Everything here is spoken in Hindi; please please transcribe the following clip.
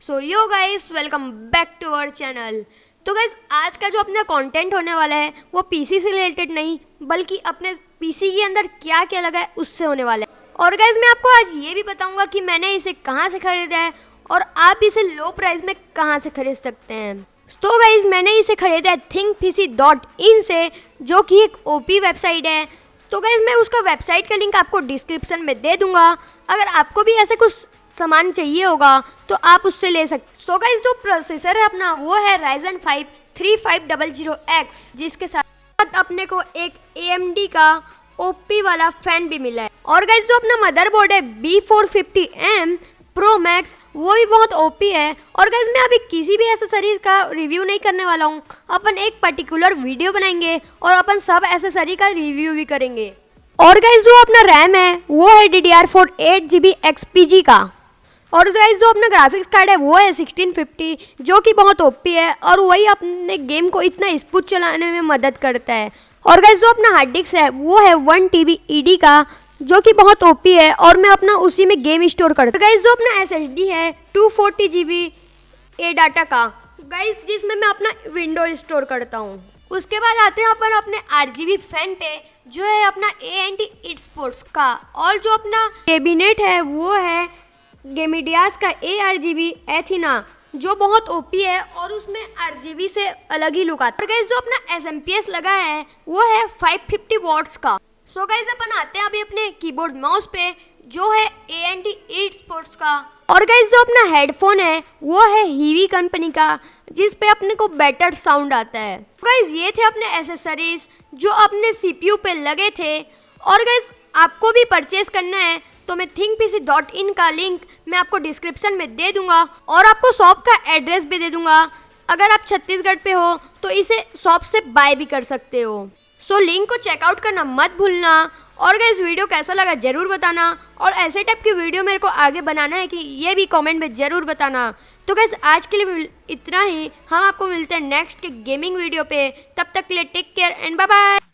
So yo guys, welcome back to our channel. तो गाइस, आज का जो अपना कंटेंट होने वाला है वो पीसी से रिलेटेड नहीं बल्कि अपने पीसी के अंदर क्या क्या लगा है उससे होने वाला है। और गाइस, मैं आपको आज ये भी बताऊंगा कि मैंने इसे कहाँ से खरीदा है और आप इसे लो प्राइस में कहाँ से खरीद सकते हैं। तो गाइस, मैंने इसे खरीदा है thinkpc.in से, जो कि एक ओपी वेबसाइट है। तो गाइस, मैं उसका वेबसाइट का लिंक आपको डिस्क्रिप्शन में दे दूंगा। अगर आपको भी ऐसे कुछ सामान चाहिए होगा तो आप उससे ले सकते। सो गाइस, जो प्रोसेसर है अपना वो है Ryzen 5 3500X, जिसके साथ अपने को एक AMD का ओपी वाला फैन भी मिला है। और गाइस, जो अपना मदरबोर्ड है B450M Pro Max, वो भी बहुत ओपी है। और गाइस, मैं अभी किसी भी एसेसरीज का रिव्यू नहीं करने वाला हूँ। अपन एक पर्टिकुलर वीडियो बनाएंगे और अपन सब एसेसरी का रिव्यू भी करेंगे। और गाइस, जो अपना रैम है वो है DDR4 8GB XPG का। और गाइस, जो अपना ग्राफिक्स कार्ड है वो है 1650, जो कि बहुत ओपी है और वही अपने गेम को इतना स्मूथ चलाने में मदद करता है। और गाइस, जो अपना हार्ड डिस्क है वो है 1TB ED का, जो कि बहुत ओपी है और मैं अपना उसी में गेम स्टोर करता हूँ। गाइस, जो अपना SSD है 240GB डाटा का, गाइस, जिसमें मैं अपना विंडो स्टोर करता हूँ। उसके बाद आते हैं अपन अपने RGB फैन पे, जो है अपना AMD eSports का। और जो अपना कैबिनेट है वो है गेमिडियास का ARGB एथिना, जो बहुत ओपी है और उसमें RGB से अलग ही लुक आता है। गाइस, जो अपना SMPS लगा है वो है 550 वॉट्स का। सो गाइस, अपन आते हैं अभी अपने कीबोर्ड माउस पे, जो है AMD eSports का। और गाइस, जो अपना हेडफोन है वो है हीवी कंपनी का, जिस पे अपने को बेटर साउंड आता है। गाइस, ये थे अपने एसेसरीज जो अपने CPU पे लगे थे। और गाइस, आपको भी परचेज करना है तो मैं thinkpc.in का लिंक मैं आपको डिस्क्रिप्शन में दे दूंगा और आपको शॉप का एड्रेस भी दे दूंगा। अगर आप छत्तीसगढ़ पे हो तो इसे शॉप से बाय भी कर सकते हो। सो लिंक को चेकआउट करना मत भूलना। और गाइस, वीडियो कैसा लगा जरूर बताना, और ऐसे टाइप की वीडियो मेरे को आगे बनाना है कि ये भी कमेंट में जरूर बताना। तो गाइस, आज के लिए इतना ही। हम आपको मिलते हैं नेक्स्ट के गेमिंग वीडियो पे। तब तक के लिए take care and bye bye.